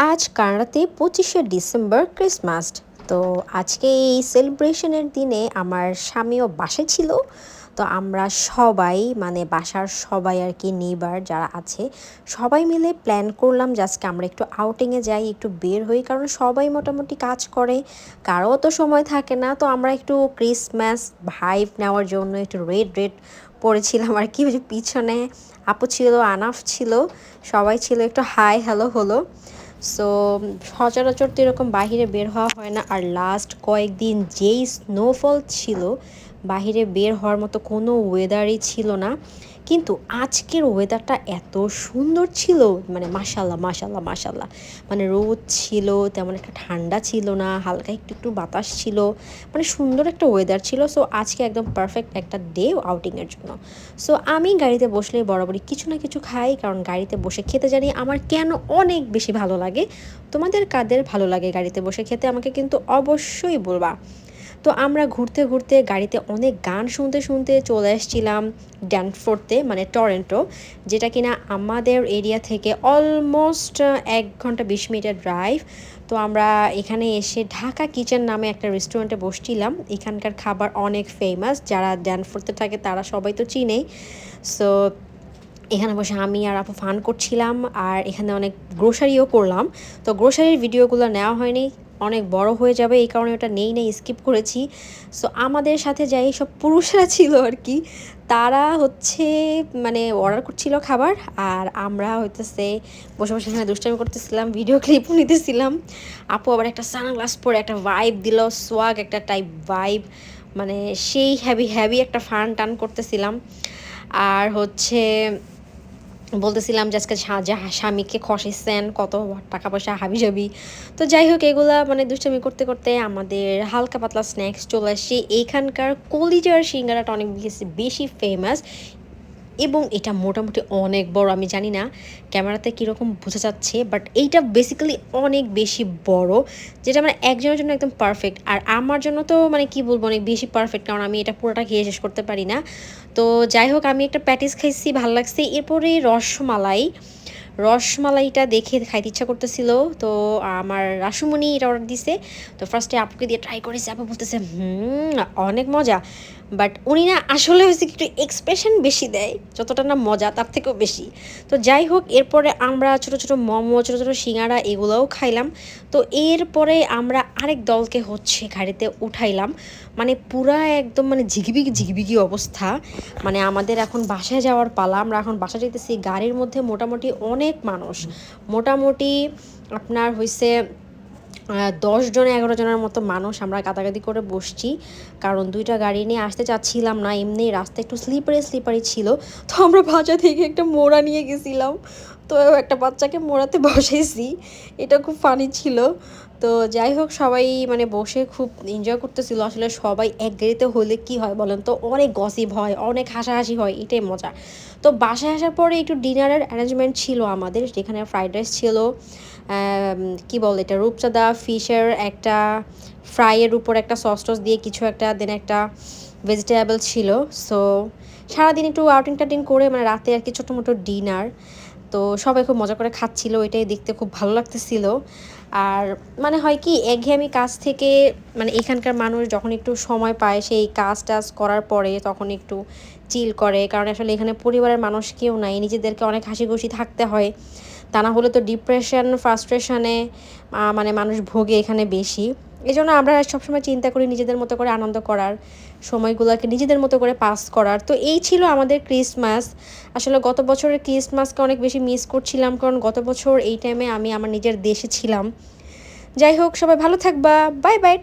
আজ কানাডাতে 25শে December Christmas. তো আজকে এই সেলিব্রেশনের দিনে আমার স্বামীও বাসায় ছিল। তো আমরা সবাই মানে বাসার সবাই আর কি নেইবার যারা আছে সবাই মিলে প্ল্যান করলাম যে আজকে আমরা একটু আউটিংয়ে যাই, একটু বের হই, কারণ সবাই মোটামুটি কাজ করে, কারো তো সময় থাকে না। তো আমরা একটু ক্রিসমাস ভাইব নেওয়ার জন্য একটু রেড রেড পরেছিলাম আর কি। ওই যে পিছনে আপু ছিল, আনাফ ছিল, সবাই ছিল, একটু হাই হ্যালো হলো। সো সচরাচর তো এরকম বাহিরে বের হওয়া হয় না। আর লাস্ট কয়েকদিন যেই স্নোফল ছিল, বাহিরে বের হওয়ার মতো কোনো ওয়েদারই ছিল না। কিন্তু আজকের ওয়েদারটা এত সুন্দর ছিল, মানে মাশাল্লাহ মাশাল্লাহ মাশাল্লাহ। মানে রোদ ছিল, তেমন একটা ঠান্ডা ছিল না, হালকা একটু একটু বাতাস ছিল, মানে সুন্দর একটা ওয়েদার ছিল। সো আজকে একদম পারফেক্ট একটা ডে আউটিংয়ের জন্য। সো আমি গাড়িতে বসলেই বরাবরই কিছু না কিছু খাই, কারণ গাড়িতে বসে খেতে জানি আমার কেন অনেক বেশি ভালো লাগে। তোমাদের কাদের ভালো লাগে গাড়িতে বসে খেতে আমাকে কিন্তু অবশ্যই বলবা। তো আমরা ঘুরতে ঘুরতে গাড়িতে অনেক গান শুনতে শুনতে চলে আসছিলাম ড্যানফোর্থে, মানে টরেন্টো, যেটা কিনা আমাদের এরিয়া থেকে অলমোস্ট 1 ঘন্টা 20 মিনিটের ড্রাইভ। তো আমরা এখানে এসে ঢাকা কিচেন নামে একটা রেস্টুরেন্টে বসছিলাম। এখানকার খাবার অনেক ফেমাস, যারা ড্যানফোর্থে থাকে তারা সবাই তো চিনেই। সো এখানে বসে আমি আর আপু ফান করছিলাম, আর এখানে অনেক গ্রোসারিও করলাম। তো গ্রোসারির ভিডিওগুলো নেওয়া হয়নি, অনেক বড় হয়ে যাবে, এই কারণে ওটা নেই স্কিপ করেছি। সো আমাদের সাথে যাই সব পুরুষরা ছিল আর কি, তারা হচ্ছে মানে অর্ডার করছিল খাবার, আর আমরা হইতেছে বসে বসে এখানে দুষ্টামি করতেছিলাম, ভিডিও ক্লিপও নিতেছিলাম। আপু আবার একটা সানগ্লাস পরে একটা ভাইব দিল, সোয়াগ একটা টাইপ ভাইব, মানে সেই হ্যাভি হ্যাভি একটা ফান টান করতেছিলাম। আর হচ্ছে বলতেছিলাম যে আজকে স্বামীকে খসাইছেন কত টাকা পয়সা হাবিজাবি। তো যাই হোক, এগুলা মানে দুষ্টামি করতে করতে আমাদের হালকা পাতলা স্ন্যাক্স চলে আসছে। এইখানকার কলিজার সিঙ্গারাটা অনেক বেশি ফেমাস, এবং এটা মোটামুটি অনেক বড়। আমি জানি না ক্যামেরাতে কীরকম বোঝা যাচ্ছে, বাট এইটা বেসিক্যালি অনেক বেশি বড়, যেটা মানে একজনের জন্য একদম পারফেক্ট। আর আমার জন্য তো মানে কি বলবো, অনেক বেশি পারফেক্ট, কারণ আমি এটা পুরোটা খেয়ে শেষ করতে পারি না। তো যাই হোক, আমি একটা প্যাটিস খাইছি, ভালো লাগছে। এরপরে রসমালাইটা দেখে খাইতে ইচ্ছা করতেছিল। তো আমার রাসুমণি এটা অর্ডার দিছে। তো ফার্স্টে আপুকে দিয়ে ট্রাই করেছি, আপু বলতেছে অনেক মজা। বাট উনি না আসলে হয়েছে একটু এক্সপ্রেশন বেশি দেয়, যতটা না মজা তার থেকেও বেশি। তো যাই হোক, এরপরে আমরা ছোটো ছোটো মোমো, ছোটো ছোটো সিঙ্গারা এগুলোও খাইলাম। তো এরপরে আমরা আরেক দলকে হচ্ছে গাড়িতে উঠাইলাম, মানে পুরা একদম মানে ঝিকিবিকি ঝিকিবিকি অবস্থা। মানে আমাদের এখন বাসায় যাওয়ার পালা, আমরা এখন বাসা যেতেছি। গাড়ির মধ্যে মোটামুটি অনেক মানুষ, মোটামুটি আপনার হয়েছে 10 জন 11 জনের মতো মানুষ আমরা গাদাগাদি করে বসছি, কারণ দুইটা গাড়ি নিয়ে আসতে চাচ্ছিলাম না। এমনি রাস্তা একটু স্লিপারি ছিল, তো আমরা বাসা থেকে একটা মোড়া নিয়ে গেছিলাম। তো একটা বাচ্চাকে মোড়াতে বসাইছি, এটা খুব ফানি ছিল। তো যাই হোক, সবাই মানে বসে খুব এনজয় করতেছিল। আসলে সবাই এক গাড়িতে হলে কি হয় বলেন তো, অনেক গসিপ হয়, অনেক হাসাহাসি হয়, এটাই মজা। তো বাসায় আসার পরে একটু ডিনারের অ্যারেঞ্জমেন্ট ছিল আমাদের, যেখানে ফ্রাইড রাইস ছিল, কি বলে এটা, রূপচাঁদা ফিশের একটা ফ্রাইয়ের উপর একটা সস টস দিয়ে কিছু একটা, দেন একটা ভেজিটেবল ছিল। সো সারাদিন একটু আউটিং টাউটিং করে মানে রাতে আর কি ছোটো মোটো ডিনার। তো সবাই খুব মজা করে খাচ্ছিল, এটাই দেখতে খুব ভালো লাগতেছিল। আর মানে হয় কি, একঘেয়েমি কাজ থেকে মানে এখানকার মানুষ যখন একটু সময় পায় সেই কাজ টাজ করার পরে তখন একটু চিল করে, কারণ আসলে এখানে পরিবারের মানুষ কেউ নাই, নিজেদেরকে অনেক হাসি খুশি থাকতে হয়। তা না হলে তো ডিপ্রেশন ফ্রাস্ট্রেশনে মানে মানুষ ভোগে এখানে বেশি। এই জন্য আমরা সবসময় চিন্তা করি নিজেদের মতো করে আনন্দ করার, সময়গুলোকে নিজেদের মতো করে পাস করার। তো এই ছিল আমাদের ক্রিসমাস। আসলে গত বছরের ক্রিসমাসকে অনেক বেশি মিস করছিলাম, কারণ গত বছর এই টাইমে আমি আমার নিজের দেশে ছিলাম। যাই হোক, সবাই ভালো থাকবা, বাই বাই।